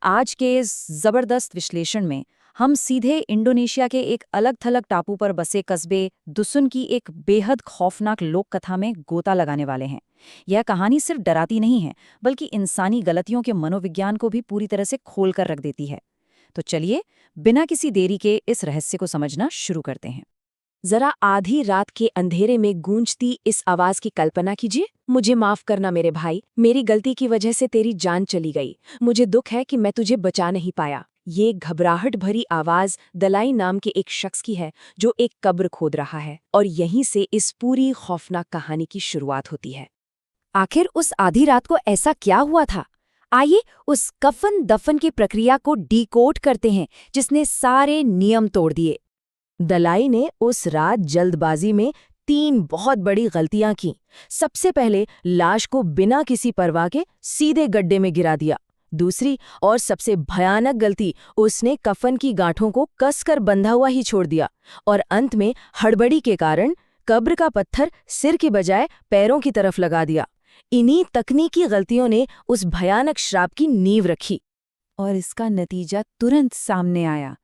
आज के इस जबरदस्त विश्लेषण में हम सीधे इंडोनेशिया के एक अलग-थलग टापू पर बसे कस्बे दुसुन की एक बेहद खौफनाक लोक कथा में गोता लगाने वाले हैं। यह कहानी सिर्फ डराती नहीं है, बल्कि इंसानी गलतियों के मनोविज्ञान को भी पूरी तरह से खोल कर रख देती है। तो चलिए, बिना किसी देरी के इस रहस्य को समझना शुरू करते हैं। जरा आधी रात के अंधेरे में गूंजती इस आवाज की कल्पना कीजिए। मुझे माफ करना मेरे भाई, मेरी गलती की वजह से तेरी जान चली गई। मुझे दुख है कि मैं तुझे बचा नहीं पाया। ये घबराहट भरी आवाज दलाई नाम के एक शख्स की है जो एक कब्र खोद रहा है, और यहीं से इस पूरी खौफनाक कहानी की शुरुआत होती है। आखिर उस आधी रात को ऐसा क्या हुआ था? आइए उस कफन दफन की प्रक्रिया को डिकोड करते हैं जिसने सारे नियम तोड़ दिए। दलाई ने उस रात जल्दबाजी में 3 बहुत बड़ी गलतियां की। सबसे पहले लाश को बिना किसी परवाह के सीधे गड्ढे में गिरा दिया। दूसरी और सबसे भयानक गलती, उसने कफन की गांठों को कसकर बंधा हुआ ही छोड़ दिया। और अंत में हड़बड़ी के कारण कब्र का पत्थर सिर के बजाय पैरों की तरफ लगा दिया। इन्हीं तकनीकी गलतियों ने उस भयानक श्राप की नींव रखी। और इसका नतीजा तुरंत सामने आया।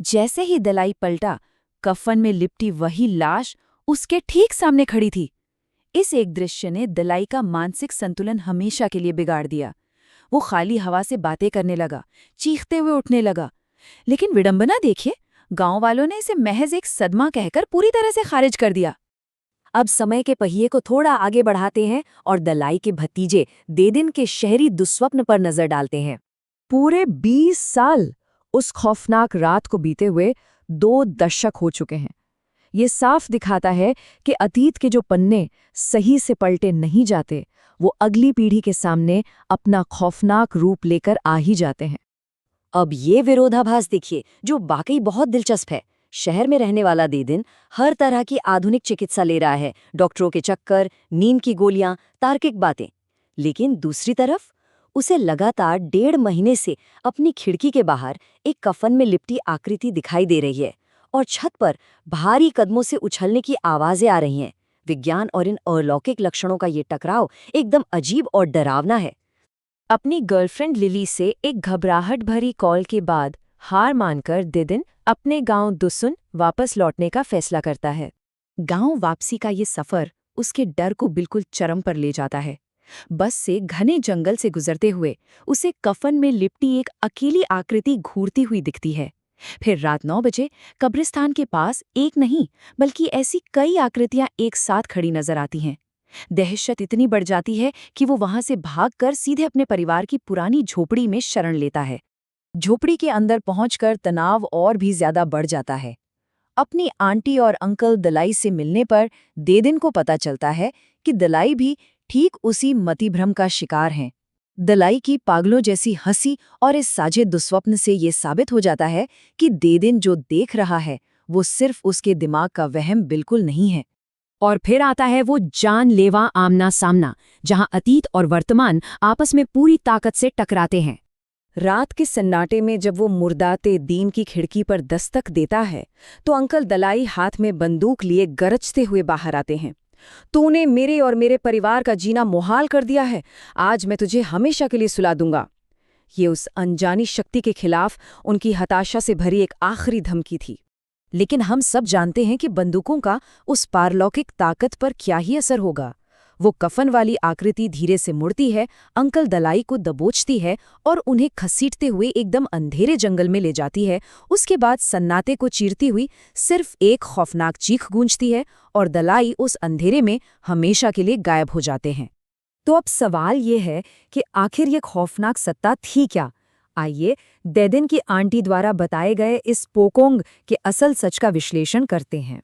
जैसे ही दलाई पलटा, कफन में लिपटी वही लाश उसके ठीक सामने खड़ी थी। इस एक दृश्य ने दलाई का मानसिक संतुलन हमेशा के लिए बिगाड़ दिया। वो खाली हवा से बातें करने लगा, चीखते हुए उठने लगा। लेकिन विडंबना देखिए, गांव वालों ने इसे महज एक सदमा कहकर पूरी तरह से खारिज कर दिया। अब समय के पहिए को थोड़ा आगे बढ़ाते हैं और दलाई के भतीजे देदिन के शहरी दुस्वप्न पर नजर डालते हैं। पूरे 20 साल उस खौफनाक रात को बीते हुए 2 दशक हो चुके हैं। ये साफ दिखाता है कि अतीत के जो पन्ने सही से पलटे नहीं जाते, वो अगली पीढ़ी के सामने अपना खौफनाक रूप लेकर आ ही जाते हैं। अब ये विरोधाभास देखिए, जो वाकई बहुत दिलचस्प है। शहर में रहने वाला देदिन हर तरह की आधुनिक चिकित्सा ले रहा है, डॉक्टरों के चक्कर, नींद की गोलियां, तार्किक बातें। लेकिन दूसरी तरफ उसे लगातार 1.5 महीने से अपनी खिड़की के बाहर एक कफन में लिपटी आकृति दिखाई दे रही है, और छत पर भारी कदमों से उछलने की आवाजें आ रही हैं। विज्ञान और इन अलौकिक लक्षणों का ये टकराव एकदम अजीब और डरावना है। अपनी गर्लफ्रेंड लिली से एक घबराहट भरी कॉल के बाद हार मानकर देदिन अपने गांव दुसुन वापस लौटने का फैसला करता है। गांव वापसी का ये सफर उसके डर को बिल्कुल चरम पर ले जाता है। बस से घने जंगल से गुजरते हुए उसे कफन में लिपटी एक अकेली आकृति घूरती हुई दिखती है। फिर रात 9 बजे कब्रिस्तान के पास एक नहीं बल्कि ऐसी कई आकृतियां एक साथ खड़ी नजर आती हैं। दहशत इतनी बढ़ जाती है कि वो वहां से भागकर सीधे अपने परिवार की पुरानी झोपड़ी में शरण लेता है। झोपड़ी के अंदर पहुंचकर तनाव और भी ज्यादा बढ़ जाता है। अपनी आंटी और अंकल दलाई से मिलने पर देदिन को पता चलता है कि दलाई भी ठीक उसी मतिभ्रम का शिकार हैं। दलाई की पागलों जैसी हंसी और इस साझे दुस्वप्न से ये साबित हो जाता है कि देदिन जो देख रहा है वो सिर्फ उसके दिमाग का वहम बिल्कुल नहीं है। और फिर आता है वो जानलेवा आमना सामना, जहां अतीत और वर्तमान आपस में पूरी ताकत से टकराते हैं। रात के सन्नाटे में जब वो मुर्दाते दीन की खिड़की पर दस्तक देता है, तो अंकल दलाई हाथ में बंदूक लिए गरजते हुए बाहर आते हैं। तूने मेरे और मेरे परिवार का जीना मुहाल कर दिया है, आज मैं तुझे हमेशा के लिए सुला दूंगा। ये उस अनजानी शक्ति के खिलाफ उनकी हताशा से भरी एक आखिरी धमकी थी। लेकिन हम सब जानते हैं कि बंदूकों का उस पारलौकिक ताकत पर क्या ही असर होगा। वो कफन वाली आकृति धीरे से मुड़ती है, अंकल दलाई को दबोचती है और उन्हें घसीटते हुए एकदम अंधेरे जंगल में ले जाती है। उसके बाद सन्नाटे को चीरती हुई सिर्फ एक खौफनाक चीख गूंजती है और दलाई उस अंधेरे में हमेशा के लिए गायब हो जाते हैं। तो अब सवाल ये है कि आखिर ये खौफनाक सत्ता थी क्या? आइए देदिन की आंटी द्वारा बताए गए इस पोकोंग के असल सच का विश्लेषण करते हैं।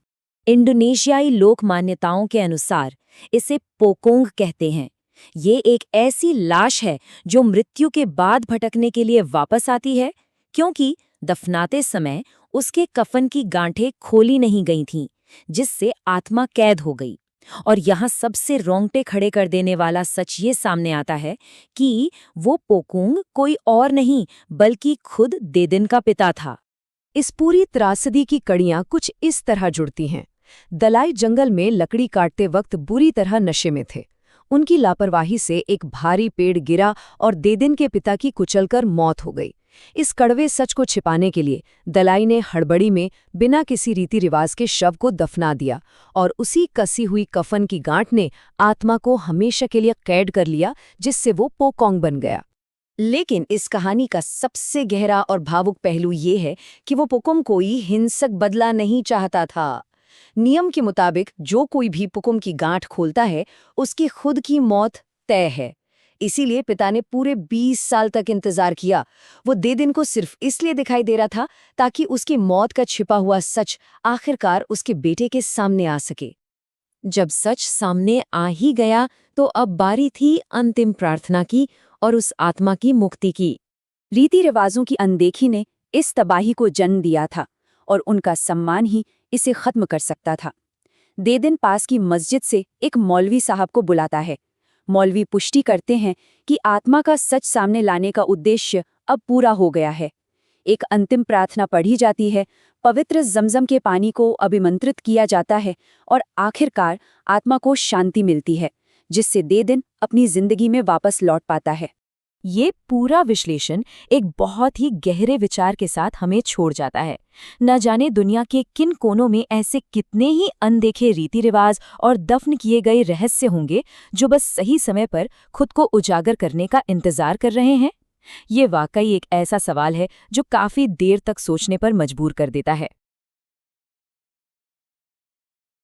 इंडोनेशियाई लोक मान्यताओं के अनुसार इसे पोकोंग कहते हैं। ये एक ऐसी लाश है जो मृत्यु के बाद भटकने के लिए वापस आती है, क्योंकि दफनाते समय उसके कफन की गांठें खोली नहीं गई थीं, जिससे आत्मा कैद हो गई। और यहाँ सबसे रोंगटे खड़े कर देने वाला सच ये सामने आता है कि वो पोकोंग कोई और नहीं बल्कि खुद देदिन का पिता था। इस पूरी त्रासदी की कड़ियां कुछ इस तरह जुड़ती हैं। दलाई जंगल में लकड़ी काटते वक्त बुरी तरह नशे में थे। उनकी लापरवाही से एक भारी पेड़ गिरा और देदिन के पिता की कुचलकर मौत हो गई। इस कड़वे सच को छिपाने के लिए दलाई ने हड़बड़ी में बिना किसी रीति रिवाज के शव को दफना दिया और उसी कसी हुई कफन की गांठ ने आत्मा को हमेशा के लिए कैद कर लिया, जिससे वो पोकोंग बन गया। लेकिन इस कहानी का सबसे गहरा और भावुक पहलू ये है कि वो पुकुम कोई हिंसक बदला नहीं चाहता था। नियम के मुताबिक जो कोई भी पुकुम की गांठ खोलता है उसकी खुद की मौत तय है। इसीलिए पिता ने पूरे 20 साल तक इंतजार किया। वो देदिन को सिर्फ इसलिए दिखाई दे रहा था ताकि उसकी मौत का छिपा हुआ सच आखिरकार उसके बेटे के सामने आ सके। जब सच सामने आ ही गया तो अब बारी थी अंतिम प्रार्थना की और उस आत्मा की मुक्ति की। रीति रिवाजों की अनदेखी ने इस तबाही को जन्म दिया था और उनका सम्मान ही इसे खत्म कर सकता था। देदिन पास की मस्जिद से एक मौलवी साहब को बुलाता है। मौलवी पुष्टि करते हैं कि आत्मा का सच सामने लाने का उद्देश्य अब पूरा हो गया है। एक अंतिम प्रार्थना पढ़ी जाती है, पवित्र जमजम के पानी को अभिमंत्रित किया जाता है और आखिरकार आत्मा को शांति मिलती है, जिससे देदिन अपनी जिंदगी में वापस लौट पाता है। ये पूरा विश्लेषण एक बहुत ही गहरे विचार के साथ हमें छोड़ जाता है। न जाने दुनिया के किन कोनों में ऐसे कितने ही अनदेखे रीति रिवाज और दफन किए गए रहस्य होंगे जो बस सही समय पर खुद को उजागर करने का इंतजार कर रहे हैं। ये वाकई एक ऐसा सवाल है जो काफी देर तक सोचने पर मजबूर कर देता है।